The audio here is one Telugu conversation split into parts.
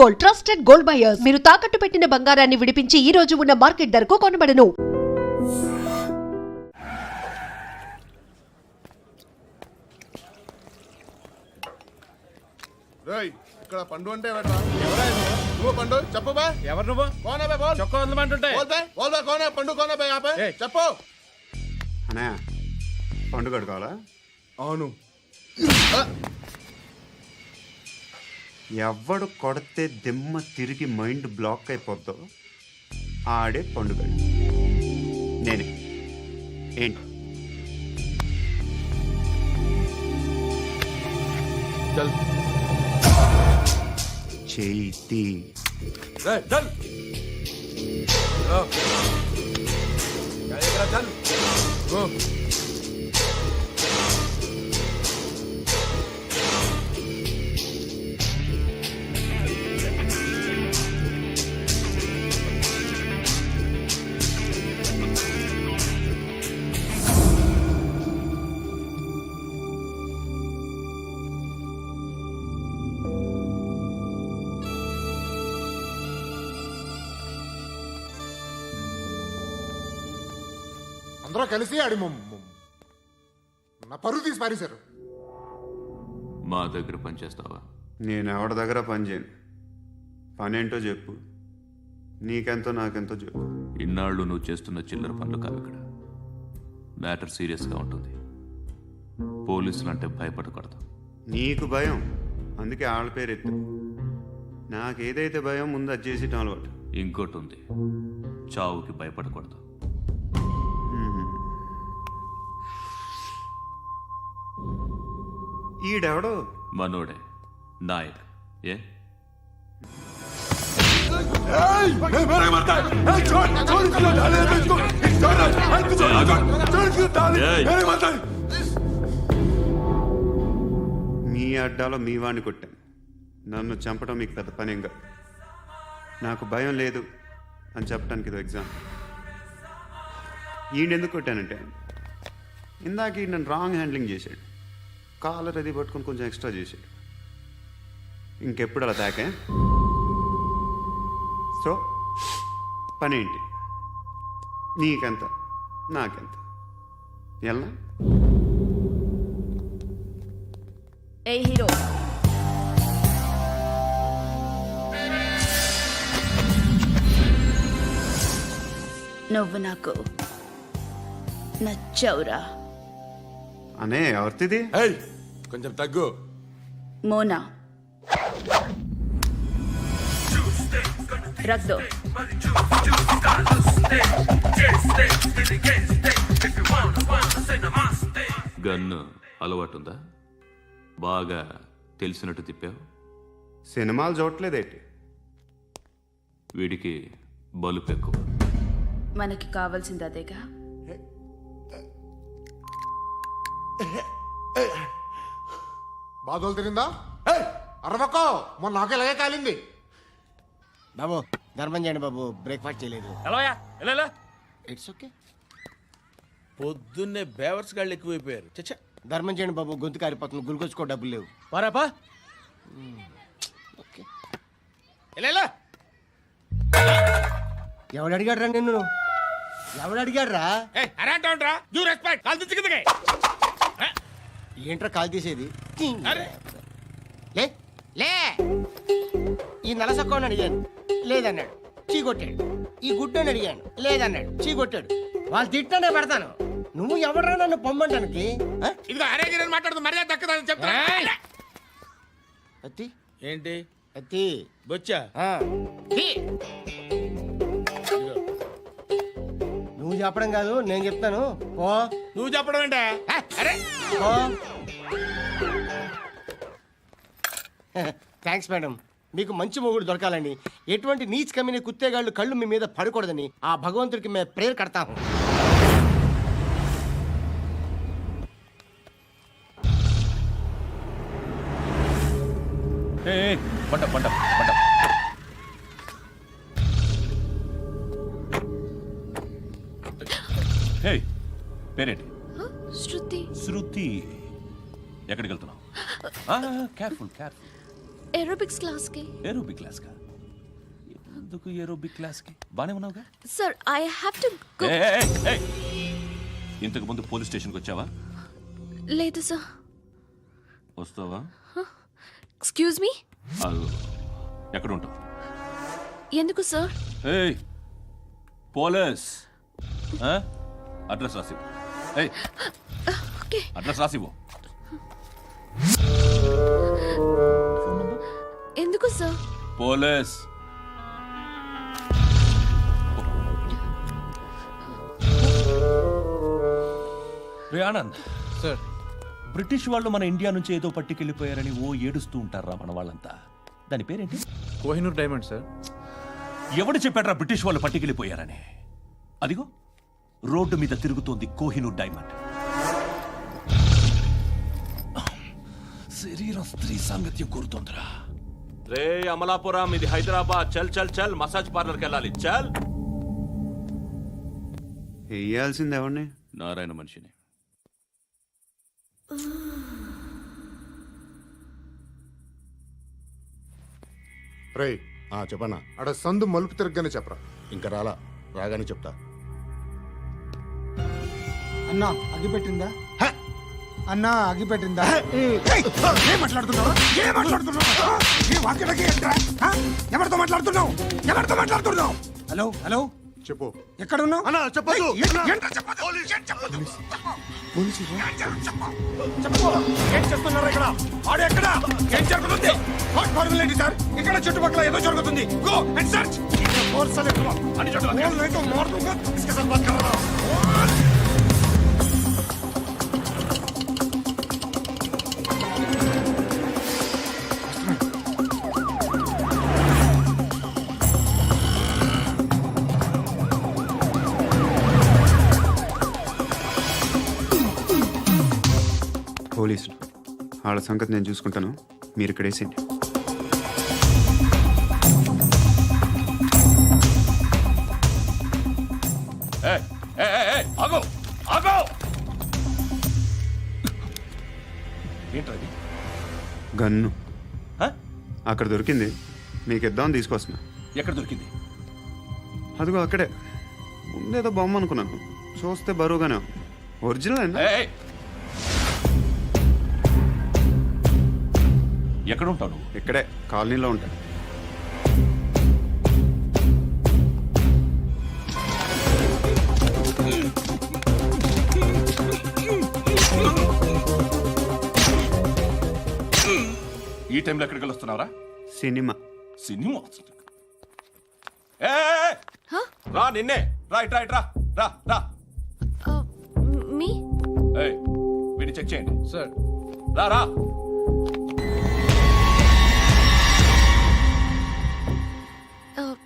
Gold, trusted gold buyers. మీరు తాకట్టు పెట్టిన బంగారాన్ని విడిపించి ఈ రోజు ఉన్న మార్కెట్ ధరకు కొనబడను. ఇక్కడ పండు అంటే నువ్వు పండు చెప్పు బా. ఎవరు నువ్వు? కోనా బే బోల్. చొక్కా వదలమంటుంటే బోల్ బే కోనా పండు కోనా బే ఆపే చెప్పు. అనే పండు కట్టుకోవాలా? అవును. ఎవడు కొడితే దిమ్మ తిరిగి మైండ్ బ్లాక్ అయిపోద్దో ఆడే పండుగ. నేనే. ఏంటి చల్ చేతి చల్ చల్ గో. అందరూ కలిసి ఆడి నా పరువు తీసి పారేశారు. మా దగ్గర పనిచేస్తావా? నేను ఎవరి దగ్గర పని చేయను. పని ఏంటో చెప్పు. నీకెంతో నాకెంతో చెప్పు. ఇన్నాళ్ళు నువ్వు చేస్తున్న చిల్లర పనులు కావు. ఇక్కడ మ్యాటర్ సీరియస్గా ఉంటుంది. పోలీసులు అంటే భయపడకూడదు. నీకు భయం, అందుకే ఆళ్ళ పేరు ఎత్తు. నాకేదైతే భయం ముందు అది చేసేటం అలవాటు. ఇంకోటి ఉంది, చావుకి భయపడకూడదు. ఈడెవడో మనోడే నాయక్. ఏ మీ అడ్డాలో మీ వాడిని కొట్టాను. నన్ను చంపడం మీకు పెద్ద పనేం కాదు. నాకు భయం లేదు అని చెప్పడానికి ఇది ఎగ్జామ్. ఈయనెందుకు కొట్టానంటే ఇందాక ఈ నన్ను రాంగ్ హ్యాండ్లింగ్ చేశాడు. కాలర్ అది పట్టుకొని కొంచెం ఎక్స్ట్రా చేశాడు. ఇంకెప్పుడు అలా తాకే. సో పని ఏంటి? నీకెంత నాకెంత ఎలా? ఏ హీరో, నువ్వు నాకు నచ్చావురా. అనే ఎవరిది? కొంచెం తగ్గు. మోనా రక్ దో. గన్ను అలవాటుందా? బాగా తెలిసినట్టు తిప్పావు. సినిమాలు చూడట్లేదేంటి? వీడికి బలుపు ఎక్కువ. మనకి కావాల్సింది అదేగా. బాధలు తిరిందా? అరవకో, మొన్న నాకు ఇలాగే కాలింది. బాబు ధర్మం చేయండి బాబు, బ్రేక్ఫాస్ట్ చేయలేదు. ఎలా ఇట్స్ ఓకే. పొద్దున్నే బేవర్స్ గాళ్ళు ఎక్కువైపోయారు. చచ్చా, ధర్మం చేయండి బాబు, గొంతు కారిపోతుంది. గురికొచ్చుకో డబ్బులు లేవు. పారాపా. ఓకే. ఎలా ఎవడు అడిగాడు రా నిన్ను? ఎవడు అడిగాడు రా? అరేంటరా యూ రెస్పెక్ట్ కాల్ తెచ్చి కిందకి. ఏంట్రా కాల్ తీసేది? అరే లే లే. ఈ నలసక్కని అడిగాను, లేదన్నాడు, చీ కొట్టాడు. ఈ గుడ్డని అడిగాను, లేదన్నాడు, చీ కొట్టాడు. వాళ్ళు తిట్టానే పెడతాను. నువ్వు ఎవడరా నన్ను పొమ్మంటానికి? ఇదిగో అరే గిరని మాట్లాడుతూ మర్యాద దక్కదని చెప్తా. అత్తి ఏంటి అత్తి బొచ్చా? నువ్వు చెప్పడం కాదు, నేను చెప్తాను. ఓ నువ్వు చెప్పడం ఏంటే? అరే థ్యాంక్స్ మేడం. మీకు మంచి మొగుడు దొరకాలని, ఎటువంటి నీచ్ కమ్మిన కుత్తేగాళ్ళు కళ్ళు మీ మీద పడకూడదని ఆ భగవంతుడికి మేము ప్రేయర్ కడతాము. పంట పంట పంట. హే, పేరేంటి? శృతి. శృతి. ఎక్కడికి వెళ్తున్నావు? Careful careful. ఏరోబిక్స్ క్లాస్కి. ఏరోబిక్ క్లాస్కా? ఎందుకు ఏరోబిక్ క్లాస్కి? బానే ఉన్నావుగా? Sir I have to go. ఇంతకు ముందు పోలీస్ స్టేషన్కి వచ్చావా? లేదు సార్. వస్తావా? Excuse me. ఎక్కడ ఉంటావు? ఎందుకు సార్? ఏయ్ పోలీస్, అడ్రస్ రాసివ్వు. ఏయ్ ఓకే. అడ్రస్ రాసివ్వు. ఎందుకు సార్? పోలీస్. రే ఆనంద్ సార్, బ్రిటిష్ వాళ్ళు మన ఇండియా నుంచి ఏదో పట్టుకెళ్ళిపోయారని ఏడుస్తూ ఉంటారా మన వాళ్ళంతా? దాని పేరేంటి? Kohinoor diamond sir. ఎవడు చెప్పాడ్రా బ్రిటిష్ వాళ్ళు పట్టుకెళ్ళిపోయారని? అదిగో రోడ్డు మీద తిరుగుతోంది కోహినూర్ డైమండ్. శరీరం స్త్రీ సాంగత్యం కోరుతోందిరా. రే అమలాపురం, ఇది హైదరాబాద్. చల్ చల్ చల్, మసాజ్ పార్లర్కి వెళ్ళాలి. చల్. వేయాల్సింది ఎవరిని? నారాయణ మనిషిని. రేయ్ చెప్పన్నా. అడ సందు మలుపు తిరగగానే చెప్పరా. ఇంకా రాగానే చెప్తా. అన్నా అగిపెట్టిందా? అన్నా అగిపెట్టిందా? ఏం మాట్లాడుతున్నావు? ఎవరితో మాట్లాడుతున్నావు? హలో హలో, చెప్పు. ఎక్కడ ఉన్నావు? అన్నా చెప్పదు. ఏం చేస్తున్నారు ఇక్కడ? ఆడు ఎక్కడ? ఏం జరుగుతుంది? ఏంటి సార్? ఇక్కడ చుట్టుపక్కల ఏదో జరుగుతుంది. Go and search. పోలీసులు వాళ్ళ సంగతి నేను చూసుకుంటాను, మీరు ఇక్కడ వేసేయండి. ఆగో ఆగో. ఏంటది? గన్ను అక్కడ దొరికింది, మీకు ఇద్దామని తీసుకొస్తున్నా. ఎక్కడ దొరికింది? అదిగో అక్కడే. ముందేదో బొమ్మ అనుకున్నాను, చూస్తే బరువుగానే ఉంది. ఒరిజినల్ అండి. ఎక్కడ ఉంటావు? ఇక్కడే కాలనీలో ఉంటాను. ఈ టైంలో ఎక్కడికి వస్తున్నావురా? సినిమా. సినిమా రా, నిన్నే. రైట్ రైట్, రా రా రా. మీ వీడిని చెక్ చేయండి సార్. రా రా.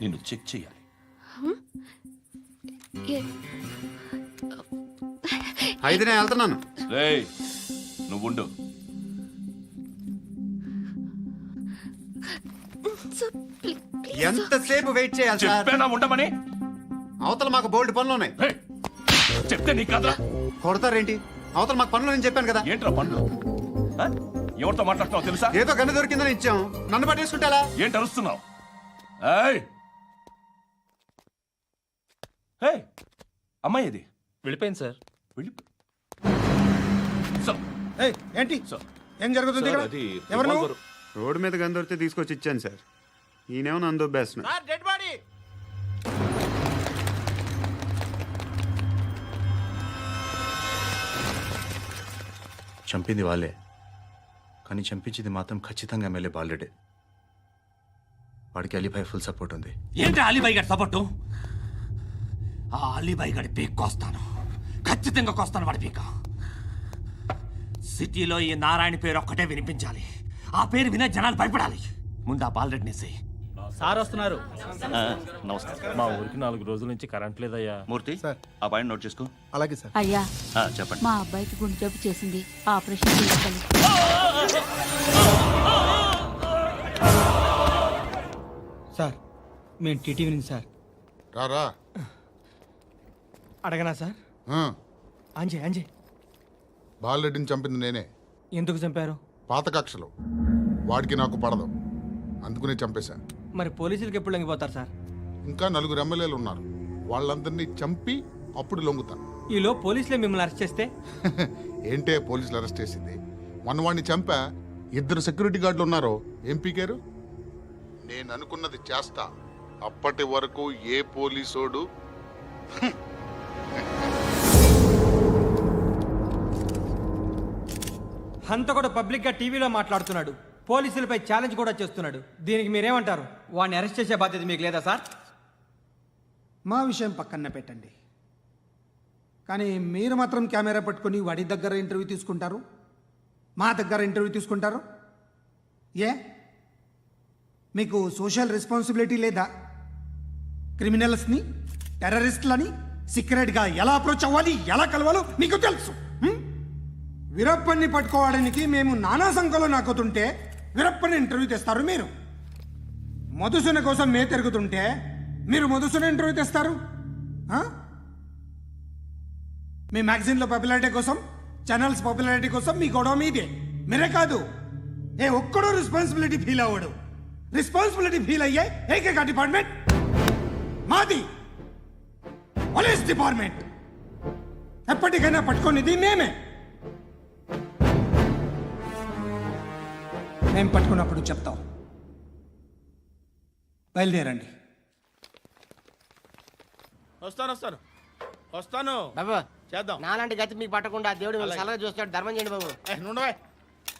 నిన్ను చెక్ చేయాలి. అయితే నేను వెళ్తున్నాను. రేయ్ నువ్వుండు. ఎంతసేపు వెయిట్ చేయాలి సార్? చెప్పేనా ఉండమని? అవతల మాకు బోల్డ్ పనులు ఉన్నాయి. రేయ్, చెప్తే నీకు కదరా. కొడతారేంటి? అవతల మాకు పనులు నేను చెప్పాను కదా. ఏంట్రా పండ్లు? ఎవరితో మాట్లాడుతున్నావు తెలుసా? ఏదో గన్ను దొరికిందని ఇచ్చాం, నన్ను పట్టేసుకుంటా. ఏంటి అరుస్తున్నావు? అమ్మాయి ఇది వెళ్ళిపోయింది సార్. ఏంటి సార్, ఏం జరుగుతుంది ఇక్కడ? ఎవరు నువ్వు? రోడ్డు మీద గన్ను దొరికితే తీసుకొచ్చి ఇచ్చాను సార్. ఈయనేమో నన్ను దొబ్బేస్తున్నా. Dead body. చంపింది వాళ్ళే, కానీ చంపించింది మాత్రం ఖచ్చితంగా ఎమ్మెల్యే బాలుడే. వాడికి అలీభాయ్ ఫుల్ సపోర్ట్ ఉంది. ఏంటి అలీబాయి గారి సపోర్టు? ఆ అలీబాయి గారి పీక్ కోస్తాను, ఖచ్చితంగా కోస్తాను వాడి పీక. సిటీలో ఈ నారాయణ పేరు ఒక్కటే వినిపించాలి. ఆ పేరు వినే జనాలు భయపడాలి. ముందు ఆ బాలరెడ్డిని సార్ వస్తున్నారు. నమస్కారం. మా ఊరికి 4 రోజుల నుంచి కరెంట్ లేదయ్యా. మూర్తి, ఆ పాయింట్ నోట్ చేసుకో. అలాగే సార్. అయ్యా చెప్పండి. మా అబ్బాయికి గుండె జబ్బు చేసింది, ఆపరేషన్ చేయాలి. సార్ మేము టీటీవీ నుంచి సార్. రా. అడగనా సార్? అంజయ్ బాలరెడ్డిని చంపింది నేనే. ఎందుకు చంపారు? పాత కక్షలు. వాడికి నాకు పడదు. అందుకునే చంపేశా. మరి పోలీసులకి ఎప్పుడు లొంగిపోతారు సార్? ఇంకా 4 ఎమ్మెల్యేలు ఉన్నారు, వాళ్ళందరినీ చంపి అప్పుడు లొంగుతా. ఈలో పోలీసులే మిమ్మల్ని అరెస్ట్ చేస్తే? ఏంటే పోలీసులు అరెస్ట్ చేసింది? వాడిని చంపా, 2 సెక్యూరిటీ గార్డులు ఉన్నారో ఏం పీకారు? నేను అనుకున్నది చేస్తా. అప్పటి వరకు ఏ పోలీసోడు హంతకుడు పబ్లిక్గా టీవీలో మాట్లాడుతున్నాడు, పోలీసులపై ఛాలెంజ్ కూడా చేస్తున్నాడు. దీనికి మీరేమంటారు? వాడిని అరెస్ట్ చేసే బాధ్యత మీకు లేదా సార్? మా విషయం పక్కన పెట్టండి, కానీ మీరు మాత్రం కెమెరా పట్టుకొని వాడి దగ్గర ఇంటర్వ్యూ తీసుకుంటారు, మా దగ్గర ఇంటర్వ్యూ తీసుకుంటారు. ఏ మీకు సోషల్ రెస్పాన్సిబిలిటీ లేదా? క్రిమినల్స్ని, టెర్రరిస్టులని సీక్రెట్గా ఎలా అప్రోచ్ అవ్వాలి, ఎలా కలవాలో మీకు తెలుసు. వీరప్పన్ని పట్టుకోవడానికి మేము నానా సంఖ్యలో నాకుతుంటే వీరప్పని ఇంటర్వ్యూ తెస్తారు మీరు. మధుసూన కోసం మే తిరుగుతుంటే మీరు మధుసూన ఇంటర్వ్యూ తెస్తారు. మీ మ్యాగజైన్లో పాపులారిటీ కోసం, ఛానల్స్ పాపులారిటీ కోసం మీ గొడవ మీదే. మీరే కాదు, ఏ ఒక్కడో రెస్పాన్సిబిలిటీ ఫీల్ అవ్వడు. రెస్పాన్సిబిలిటీ ఫీల్ అయ్యే ఏకైక డిపార్ట్మెంట్ మాది, పోలీస్ డిపార్ట్మెంట్. ఎప్పటికైనా పట్టుకునేది మేమే. మేము పట్టుకున్నప్పుడు చెప్తాం. బయలుదేరండి. వస్తాను బాబు చేద్దాం. నాలాంటి గతి మీకు పట్టకుండా దేవుడు మిమ్మల్ని సలహా చూస్తాడు. ధర్మం చేయండి బాబు.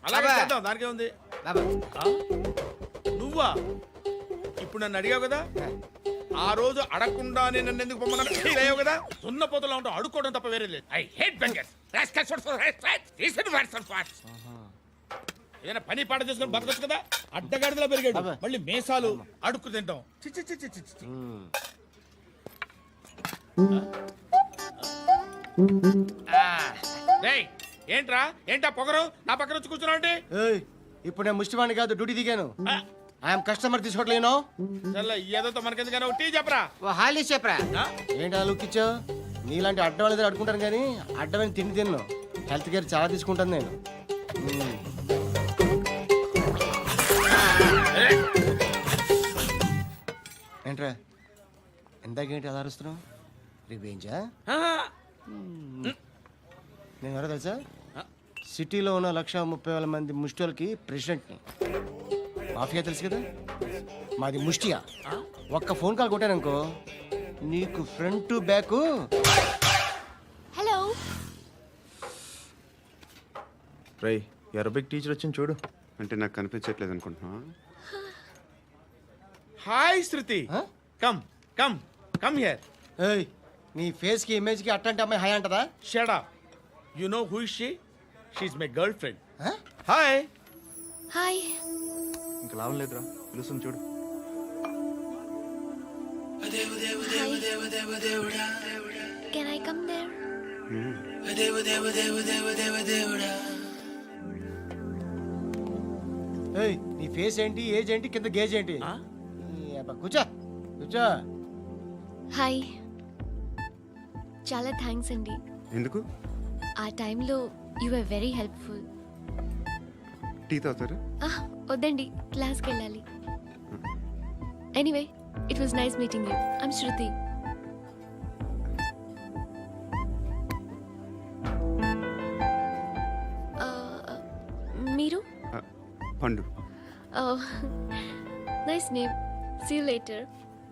అలాగే అబ్బా. చేద్దాం, దానికే ఉంది. బాబు నువ్వా ఇప్పుడు నన్ను అడిగావు కదా, ఆ రోజు అడగకుండానే నన్ను ఎందుకు పొమ్మన్నా ఫీల్ అయ్యావు కదా. సున్న పోతలో ఉంటావు, అడుక్కోవడం తప్ప వేరే లేదు. I hate bangers. ఏదైనా పని పాట చేసుకుని బతకొచ్చు కదా. అడ్డగాడిదలా పెరిగాడు, అబ్బా. మళ్ళీ మేసాలు అడుక్కు తింటాం. చి చి చి చి చి చి. డేయ్, ఏంటా పొగరు నా పక్కన వచ్చి కూర్చున్నావు అంటే? ఏయ్, ఇప్పుడు నేను ముష్టివాణి కాదు, డ్యూటీ దిగాను. ఐఎమ్ కస్టమర్ తీసుకోవట్లేను. ఏదో మనకెందుకైనా టీ చెప్పరా. ఓ హాలీ చెప్పరా. ఆ? ఏంటి అలా లుక్ ఇచ్చావు? నీలాంటి అడ్డం వాళ్ళ దగ్గర అడుకుంటాను కానీ అడ్డమైన తిండి తిన్ను. హెల్త్ కేర్ చాలా తీసుకుంటాను నేను. ఏంట్రా ఎందాకేంటి అలా అరుస్తున్నావు? రివేంజా? నేను ఎవరో తెలుసా? సిటీలో ఉన్న 130,000 మంది ముష్టిలకి ప్రెసిడెంట్ని. మాఫియా తెలుసు కదా, మాది ముష్టియా. ఒక్క ఫోన్ కాల్ కొట్టాననుకో నీకు ఫ్రంట్ టు బ్యాక్. హలో. రై అరబిక్ టీచర్ వచ్చింది చూడు. అంటే నాకు కనిపించట్లేదు అనుకుంటున్నా. Hi Shruti, come come come here. ఏయ్, నీ ఫేస్ కి ఇమేజ్ కి అట్లాంటి అమ్మాయి హాయ్ అంటదా? Shut up. You know who is she? She is my girlfriend. Hi. Hi. ఇంకా లాభం లేదురా, పిలుస్తుంది చూడు. Can I come there? ఏయ్, నీ ఫేస్ ఏంటి, ఏజ్ ఏంటి, కింద గేజ్ ఏంటి? ఈ అబ్బా, కూర్చో కూర్చో. హాయ్. చాలా థ్యాంక్స్ అండి. ఎందుకు? ఆ టైంలో you are very helpful. Tea తాగుతారు? వద్దండి, క్లాస్కి వెళ్ళాలి. Anyway, it was nice meeting you. I'm Shruti. మీరు? Pandu. Nice name. See you later.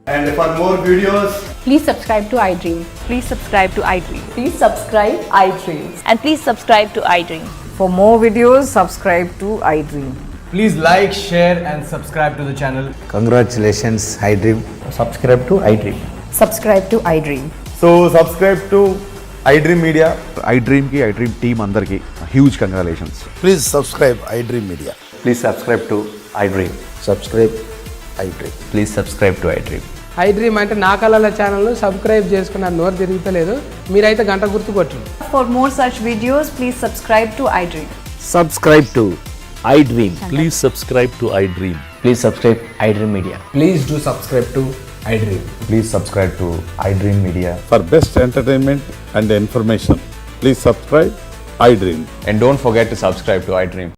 And for more videos, Please subscribe to iDream. Please subscribe to iDream. Please subscribe iDream. And please subscribe to iDream. For more videos, subscribe to iDream. please like, share and subscribe to the channel. Congratulations, iDream. Subscribe to iDream. Subscribe to iDream. So subscribe to iDream Media. iDream ki iDream team andarki huge congratulations. Please subscribe iDream media. Please subscribe to iDream. Subscribe iDream. Please subscribe to iDream. iDream అంటే నా కళల ఛానల్ సబ్స్క్రైబ్ చేసుకున్న నోరు తిరుగుతలేదు, మీరైతే గంట గుర్తు కొట్టండి. For more such videos, please subscribe to iDream. Subscribe to iDream. Please subscribe to iDream. Please subscribe iDream Media. Please do subscribe to iDream. Please subscribe to iDream Media. For best entertainment and information, please subscribe iDream. And don't forget to subscribe to iDream.